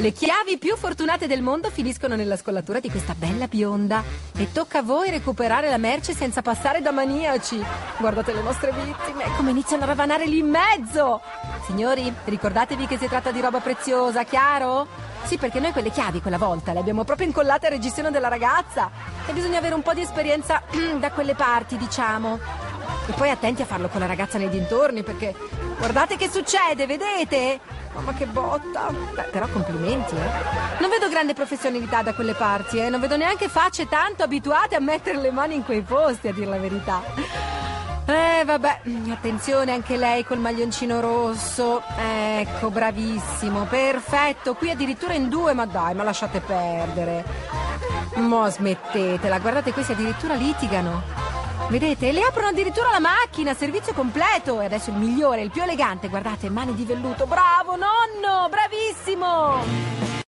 Le chiavi più fortunate del mondo finiscono nella scollatura di questa bella bionda e tocca a voi recuperare la merce senza passare da maniaci. Guardate le nostre vittime, come iniziano a ravanare lì in mezzo. Signori, ricordatevi che si tratta di roba preziosa, chiaro? Sì, perché noi quelle chiavi quella volta le abbiamo proprio incollate al reggiseno della ragazza e bisogna avere un po' di esperienza da quelle parti, diciamo. E poi attenti a farlo con la ragazza nei dintorni, perché guardate che succede, vedete? Mamma che botta. Beh, però complimenti, Non vedo grande professionalità da quelle parti, Non vedo neanche facce tanto abituate a mettere le mani in quei posti, a dir la verità. Vabbè, attenzione anche lei col maglioncino rosso. Ecco, bravissimo, perfetto. Qui addirittura in 2, ma dai, ma lasciate perdere. Mo' smettetela, guardate, questi addirittura litigano. Vedete? Le aprono addirittura la macchina, servizio completo. E adesso il migliore, il più elegante, guardate, mani di velluto. Bravo, nonno, bravissimo.